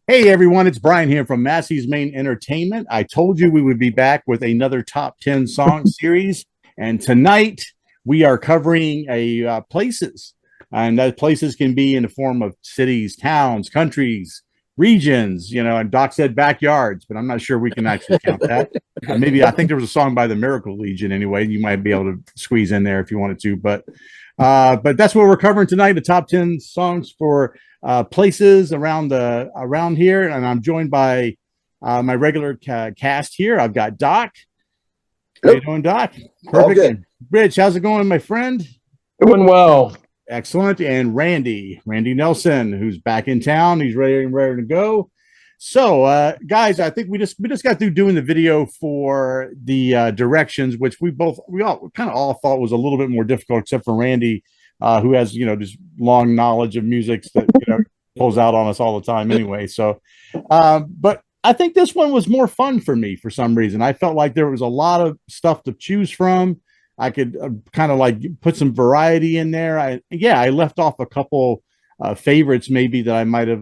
Hey everyone, it's Brian here from Massey's Main Entertainment. I told you we would be back with another top 10 song series. And tonight we are covering places. And that places can be in the form of cities, towns, countries, regions, and Doc said backyards, but I'm not sure we can actually count that. Maybe I think there was a song by the Miracle Legion anyway. You might be able to squeeze in there if you wanted to, but that's what we're covering tonight, the top 10 songs for places around here, and I'm joined by my regular cast here. I've got Doc. How you doing, Doc? Perfect. And Rich, how's it going, my friend? Doing well. Excellent. And Randy Nelson, who's back in town. He's ready to go. So, guys, I think we just got through doing the video for the directions, which we all kind of all thought was a little bit more difficult, except for Randy, who has just long knowledge of music that pulls out on us all the time anyway. So, but I think this one was more fun for me for some reason. I felt like there was a lot of stuff to choose from. I could kind of like put some variety in there. I left off a couple favorites maybe that I might have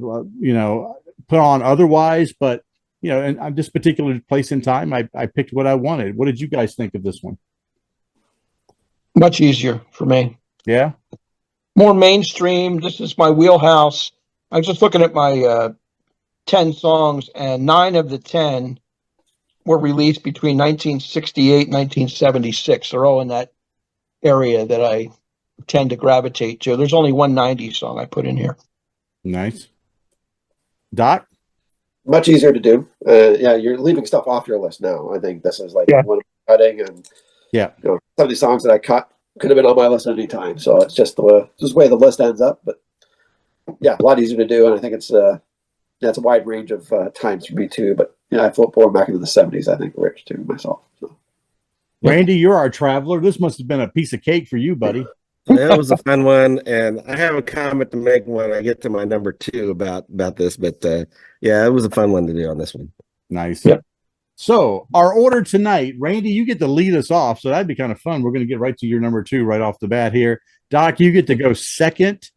put on otherwise, but in this particular place in time, I picked what I wanted. What did you guys think of this one? Much easier for me. Yeah. More mainstream. This is my wheelhouse. I was just looking at my 10 songs, and 9 of the 10 were released between 1968 and 1976. They're all in that area that I tend to gravitate to. There's only one 90s song I put in here. Nice. Doc? Much easier to do. You're leaving stuff off your list now. I think this is like one cutting, and some of these songs that I cut could have been on my list at any time. So it's just the way the list ends up. But yeah, a lot easier to do, and I think it's a wide range of times for me too. But I flip forward back into the 70s. I think Rich too myself. So. Randy, you're our traveler. This must have been a piece of cake for you, buddy. That was a fun one, and I have a comment to make when I get to my number 2 about this. But it was a fun one to do on this one. Nice. Yep. So our order tonight, Randy, you get to lead us off, so that'd be kind of fun. We're going to get right to your number 2 right off the bat here. Doc, you get to go second.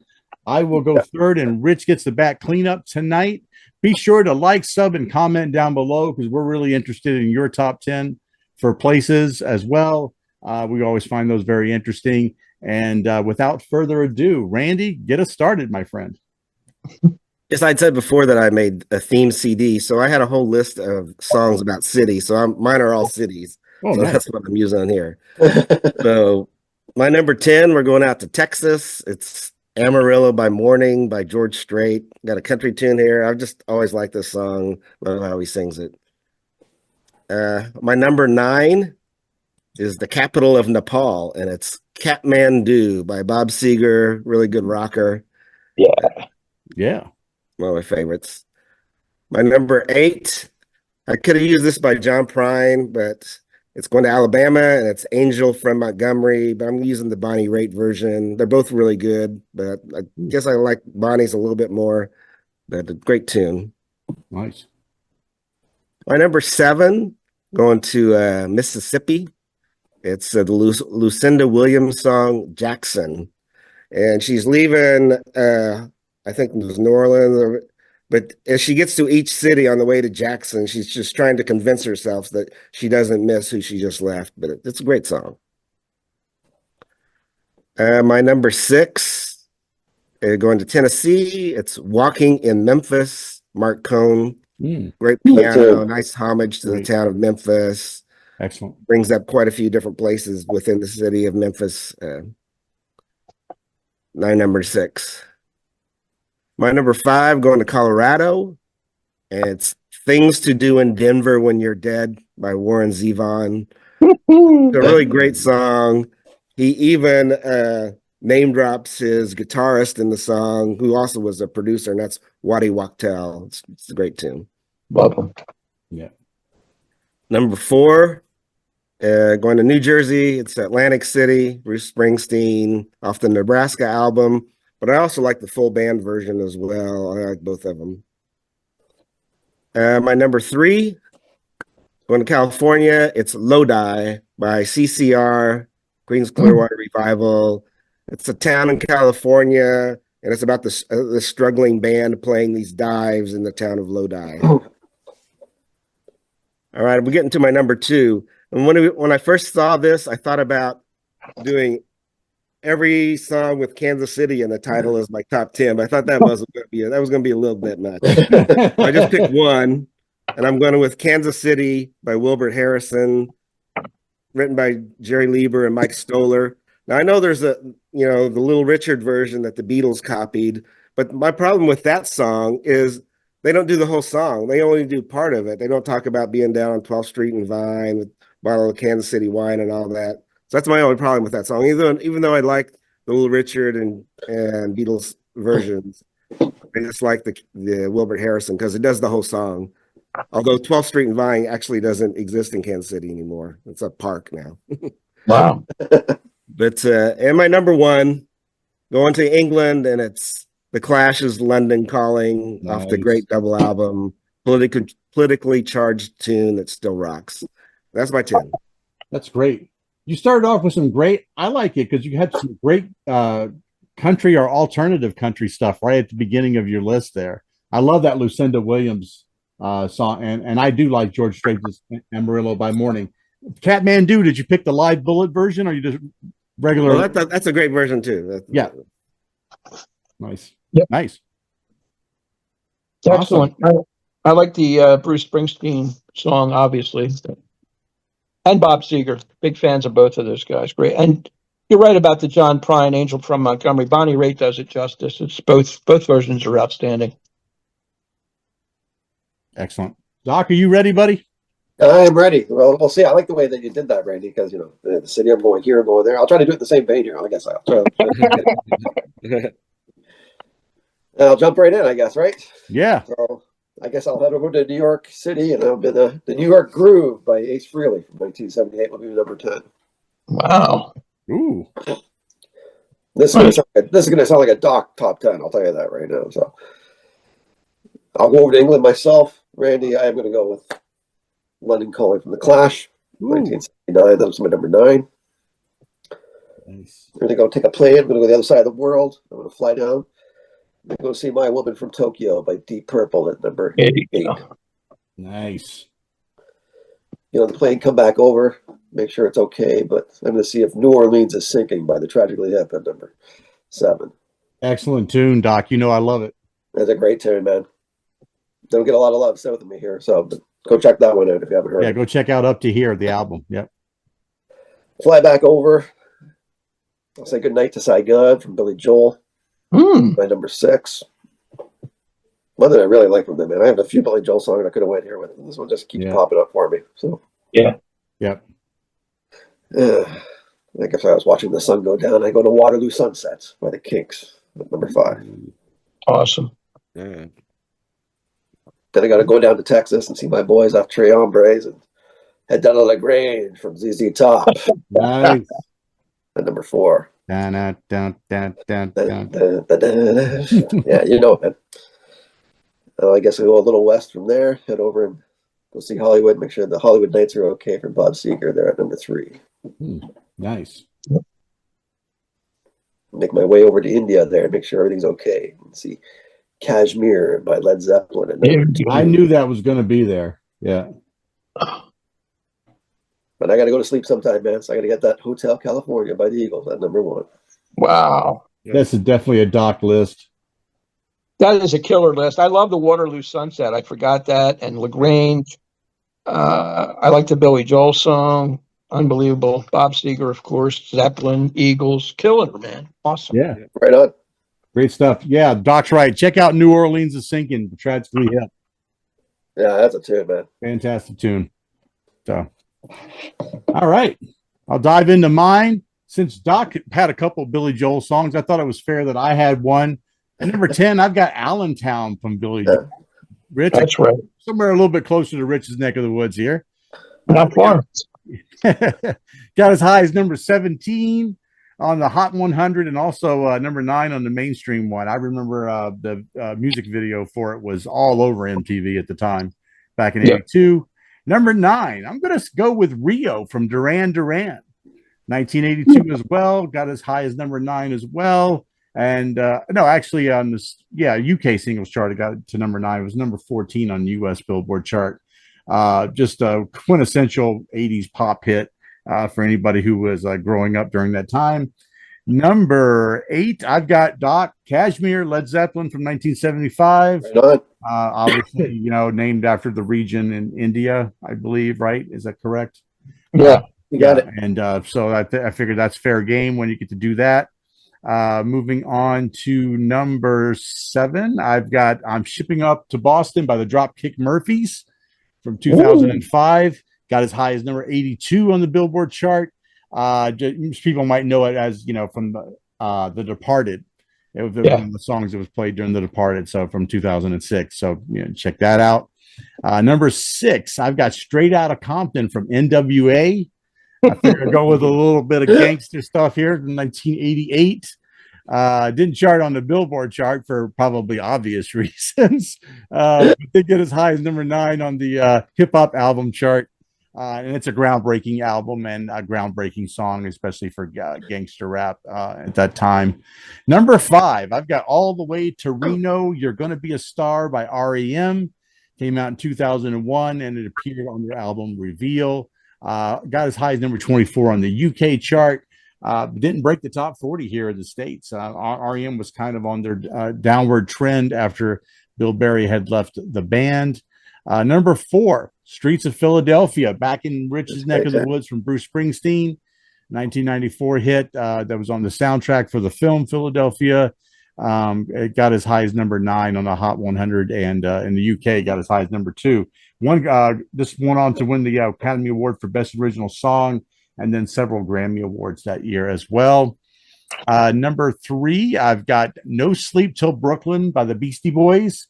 I will go third, and Rich gets the back cleanup tonight. Be sure to like, sub, and comment down below because we're really interested in your top 10 for places as well. We always find those very interesting. And without further ado, Randy, get us started, my friend. Yes, I'd said before that I made a theme CD, so I had a whole list of songs about cities. So mine are all cities. Oh, so nice. That's what I'm using on here. So my number 10, we're going out to Texas. It's Amarillo by Morning by George Strait. Got a country tune here. I've just always liked this song. Love how he sings it. My number 9 is the capital of Nepal, and it's Kathmandu by Bob Seger. Really good rocker. Yeah. One of my favorites. My number 8, I could have used this by John Prine, but it's going to Alabama, and it's Angel from Montgomery, but I'm using the Bonnie Raitt version. They're both really good, but I guess I like Bonnie's a little bit more, but a great tune. Nice. My number 7, going to Mississippi. It's the Lucinda Williams song, Jackson. And she's leaving, I think it was New Orleans, but as she gets to each city on the way to Jackson, she's just trying to convince herself that she doesn't miss who she just left. But it's a great song. My number 6, going to Tennessee. It's Walking in Memphis, Mark Cohn. Great piano, nice homage to the town of Memphis. Excellent. Brings up quite a few different places within the city of Memphis. My number 6. My number 5, going to Colorado. And it's Things to Do in Denver When You're Dead by Warren Zevon. It's a really great song. He even name drops his guitarist in the song, who also was a producer, and that's Waddy Wachtel. It's a great tune. Love him. Yeah. Number 4, going to New Jersey. It's Atlantic City, Bruce Springsteen, off the Nebraska album. But I also like the full band version as well. I like both of them. My number 3, going to California. It's Lodi by CCR, Queens Clearwater Revival. It's a town in California, and it's about the struggling band playing these dives in the town of Lodi. All right, we're getting to my number 2. And when I first saw this, I thought about doing every song with Kansas City in the title as my top 10. But I thought that was going to be a little bit much. I just picked one, and I'm going with Kansas City by Wilbert Harrison, written by Jerry Lieber and Mike Stoller. Now I know there's the Little Richard version that the Beatles copied, but my problem with that song is they don't do the whole song. They only do part of it. They don't talk about being down on 12th Street and Vine with a bottle of Kansas City wine and all that. So that's my only problem with that song. Even though I like the Little Richard and Beatles versions, I just like the Wilbert Harrison because it does the whole song. Although 12th Street and Vine actually doesn't exist in Kansas City anymore. It's a park now. Wow. But and my number 1, going to England, and it's The Clash's London Calling off the great double album, politically charged tune that still rocks. That's my 10. That's great. You started off with some great, I like it because you had some great country or alternative country stuff right at the beginning of your list there. I love that Lucinda Williams song, and I do like George Strait's Amarillo by Morning. Catmandu, did you pick the live bullet version or you just regular? Well, that's a great version too. Yeah. Nice. Yep. Nice. Excellent. Awesome. I like the Bruce Springsteen song, obviously. And Bob Seger. Big fans of both of those guys. Great. And you're right about the John Prine, Angel from Montgomery. Bonnie Raitt does it justice. It's both versions are outstanding. Excellent. Doc, are you ready, buddy? I am ready. Well, we'll see. I like the way that you did that, Randy, because, the city, I'm going here, I'm going there. I'll try to do it the same vein here. I guess I'll try to I'll jump right in, I guess, right? Yeah. So I guess I'll head over to New York City, and I'll be the New York Groove by Ace Frehley from 1978 will be number 10. Wow. Ooh. This is going to sound like a Doc top 10. I'll tell you that right now. So I'll go over to England myself. Randy, I am going to go with London Calling from The Clash, 1979. That was my number 9. Nice. I'm going to go take a plane. I'm going to go to the other side of the world. I'm going to fly down. I'm going to go see My Woman from Tokyo by Deep Purple at number 8. Nice. The plane come back over, make sure it's okay, but I'm going to see if New Orleans is sinking by the Tragically Hip at number 7. Excellent tune, Doc. I love it. That's a great tune, man. Don't get a lot of love south of me here, so go check that one out if you haven't heard. Yeah, go check out Up to Here, the album. Yep. Fly back over. I'll say goodnight to Saigon from Billy Joel. By number 6. One that I really like from them, man. I have a few Billy Joel songs I could have went here with. This one just keeps popping up for me. So yep. I guess I was watching the sun go down. I go to Waterloo Sunsets by the Kinks at number 5. Awesome. Yeah. Then I got to go down to Texas and see my boys off Tres Hombres and head down to La Grange from ZZ Top. Nice. At number 4. Dun, dun, dun, dun, dun. Yeah, man. I guess I go a little west from there, head over and go see Hollywood, make sure the Hollywood Nights are okay for Bob Seger. They're at number 3. Nice. Make my way over to India there and make sure everything's okay. And see Kashmir by Led Zeppelin at number 2. I knew that was going to be there. Yeah. But I got to go to sleep sometime, man. So I got to get that Hotel California by the Eagles at number 1. Wow. This is definitely a Doc list. That is a killer list. I love the Waterloo Sunset. I forgot that. And La Grange. I like the Billy Joel song. Unbelievable. Bob Seger, of course. Zeppelin, Eagles. Killer, man. Awesome. Yeah. Right on. Great stuff. Yeah, Doc's right. Check out New Orleans is Sinking, the Tragically Hip. Yeah, that's a tune, man. Fantastic tune. So, all right. I'll dive into mine. Since Doc had a couple of Billy Joel songs, I thought it was fair that I had one. At number 10, I've got Allentown from Billy Joel. Rich, that's right. Somewhere a little bit closer to Rich's neck of the woods here. Not far. Got as high as number 17 on the Hot 100 and also number 9 on the mainstream one. I remember the music video for it was all over MTV at the time back in 82. Number 9, I'm going to go with Rio from Duran Duran. 1982 as well. Got as high as number 9 as well. And no, actually on this, UK singles chart, it got to number 9. It was number 14 on the US Billboard chart. Just a quintessential 80s pop hit for anybody who was growing up during that time. Number 8, I've got Doc Kashmir, Led Zeppelin from 1975. Right Obviously, named after the region in India, I believe, right? Is that correct? Yeah. You got it. And so I figured that's fair game when you get to do that. Moving on to number 7, I'm Shipping Up to Boston by the Dropkick Murphys from 2005. Ooh. Got as high as number 82 on the Billboard chart. People might know it as, from The Departed. It was one of the songs that was played during The Departed, so from 2006. So check that out. Number 6, I've got Straight Outta Compton from NWA. I figured I'd go with a little bit of gangster stuff here from 1988. Didn't chart on the Billboard chart for probably obvious reasons. Did get as high as number 9 on the hip hop album chart. And it's a groundbreaking album and a groundbreaking song, especially for gangster rap at that time. Number 5, I've got All the Way to Reno, You're Gonna Be a Star by REM. Came out in 2001 and it appeared on their album Reveal. Got as high as number 24 on the UK chart. Didn't break the top 40 here in the States. REM was kind of on their downward trend after Bill Berry had left the band. Number 4, Streets of Philadelphia, back in Rich's neck of the woods from Bruce Springsteen, 1994 hit that was on the soundtrack for the film Philadelphia. It got as high as number 9 on the Hot 100, and in the UK, it got as high as number 2. This went on to win the Academy Award for Best Original Song, and then several Grammy Awards that year as well. Number 3, I've got No Sleep Till Brooklyn by the Beastie Boys.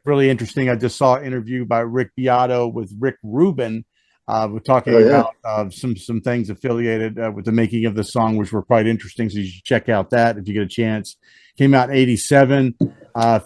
Really interesting. I just saw an interview by Rick Beato with Rick Rubin. We're talking about some things affiliated with the making of the song, which were quite interesting. So you should check out that if you get a chance. Came out in 87.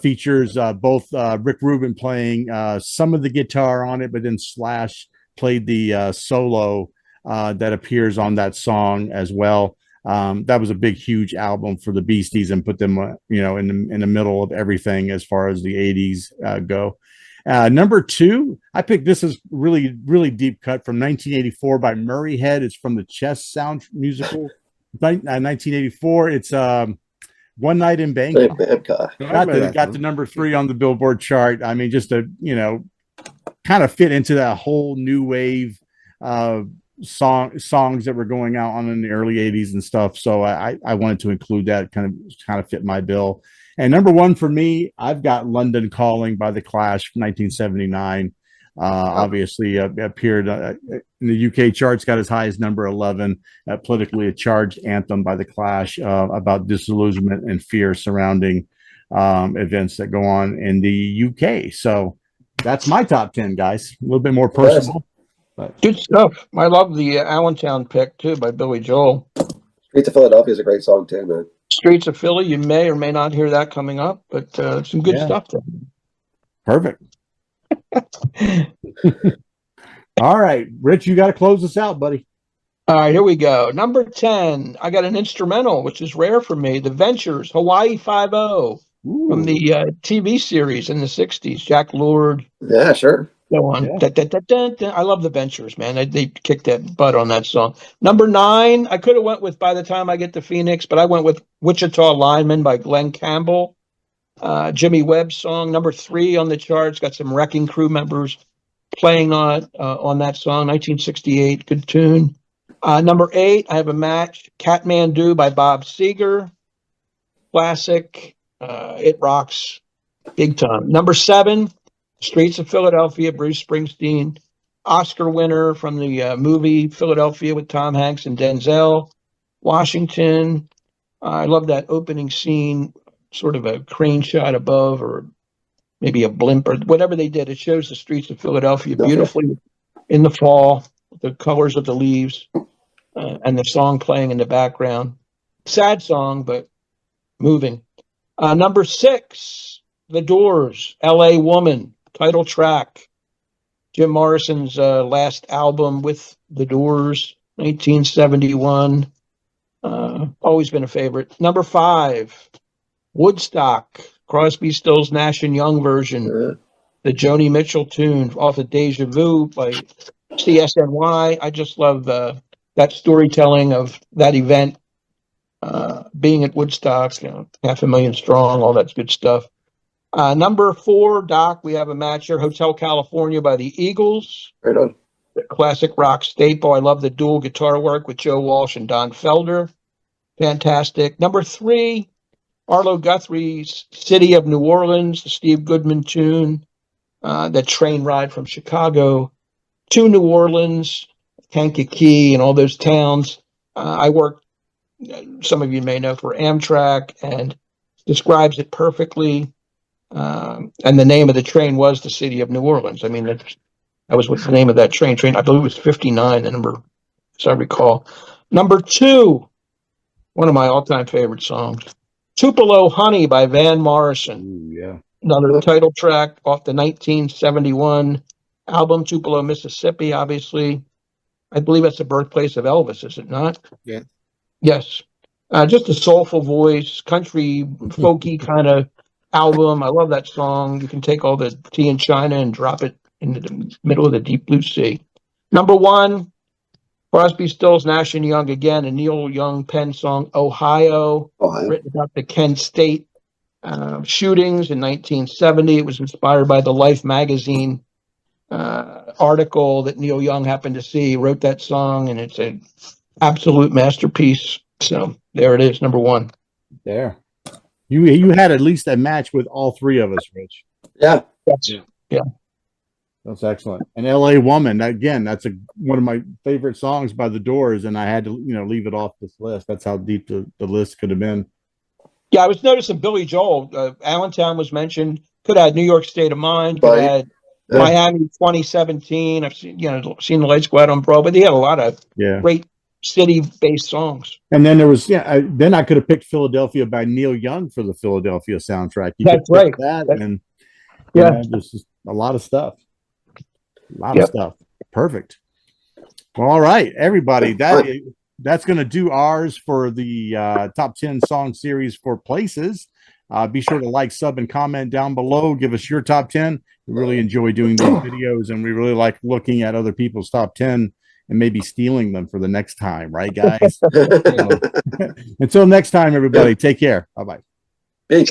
Features both Rick Rubin playing some of the guitar on it, but then Slash played the solo that appears on that song as well. That was a big, huge album for the Beasties and put them, in the middle of everything as far as the 80s go. Number 2, I picked this as really, really deep cut from 1984 by Murray Head. It's from the Chess Sound musical. 1984. It's One Night in Bangkok. Got to number 3 on the Billboard chart. I mean, just to, kind of fit into that whole new wave songs that were going out on in the early 80s and stuff. So I wanted to include that, kind of fit my bill. And number 1 for me, I've got London Calling by The Clash from 1979. Obviously appeared in the UK charts, got as high as number 11, politically a charged anthem by The Clash about disillusionment and fear surrounding events that go on in the UK. So that's my top 10, guys. A little bit more personal. But good stuff. I love the Allentown pick too by Billy Joel. Streets of Philadelphia is a great song too, man. Streets of Philly, you may or may not hear that coming up, but some good stuff there. Perfect. All right, Rich, you got to close us out, buddy. All right, here we go. Number 10, I got an instrumental, which is rare for me. The Ventures, Hawaii 5-0 from the TV series in the 60s. Jack Lord. Yeah, sure. Go on. Yeah. I love the Ventures, man. They kicked that butt on that song. Number 9, I could have went with By the Time I Get to Phoenix, but I went with Wichita Lineman by Glenn Campbell. Jimmy Webb's song. Number 3 on the charts. Got some Wrecking Crew members playing on that song. 1968, good tune. Number 8, I have a match. Kathmandu by Bob Seger. Classic. It rocks big time. Number 7. Streets of Philadelphia, Bruce Springsteen, Oscar winner from the movie Philadelphia with Tom Hanks and Denzel Washington. I love that opening scene, sort of a crane shot above or maybe a blimp or whatever they did. It shows the streets of Philadelphia beautifully in the fall, the colors of the leaves, and the song playing in the background. Sad song, but moving. Number 6, The Doors, L.A. Woman. Title track, Jim Morrison's last album with The Doors, 1971. Always been a favorite. Number 5, Woodstock, Crosby, Stills, Nash and Young version, the Joni Mitchell tune off of Deja Vu by CSNY. I just love that storytelling of that event, being at Woodstock, 500,000 strong, all that good stuff. Number 4, Doc, we have a match here, Hotel California by the Eagles. Right on. The classic rock staple. I love the dual guitar work with Joe Walsh and Don Felder. Fantastic. Number 3, Arlo Guthrie's City of New Orleans, the Steve Goodman tune, that train ride from Chicago to New Orleans, Kankakee, and all those towns. I worked, some of you may know, for Amtrak, and describes it perfectly. And the name of the train was the City of New Orleans. I mean, that was what's the name of that train. I believe it was 59, the number, as I recall. Number 2, one of my all-time favorite songs, Tupelo Honey by Van Morrison. Ooh, yeah. Another title track off the 1971 album, Tupelo, Mississippi, obviously. I believe that's the birthplace of Elvis, is it not? Yeah. Yes. Just a soulful voice, country, folky kind of album. I love that song. You can take all the tea in China and drop it into the middle of the deep blue sea. Number 1, Crosby, Stills, Nash and Young again, a Neil Young Penn song, Ohio, written about the Kent State shootings in 1970. It was inspired by the Life magazine article that Neil Young happened to see. He wrote that song, and it's an absolute masterpiece. So there it is, number 1. There. You had at least a match with all 3 of us, Rich. Yeah. Yeah. That's excellent. And LA Woman, again, that's one of my favorite songs by The Doors, and I had to leave it off this list. That's how deep the list could have been. Yeah, I was noticing Billy Joel. Allentown was mentioned. Could have had New York State of Mind. Could have had Miami 2017. I've seen the lights go out on Broadway. They had a lot of great city-based songs. And then there was then I could have picked Philadelphia by Neil Young for the Philadelphia soundtrack. That's right. There's just a lot of stuff. A lot of stuff. Perfect. Well, all right, everybody. That's going to do ours for the top 10 song series for Places. Be sure to like, sub, and comment down below. Give us your top 10. We really enjoy doing these videos, and we really like looking at other people's top 10 and maybe stealing them for the next time. Right, guys? Until next time, everybody. Take care. Bye-bye. Peace.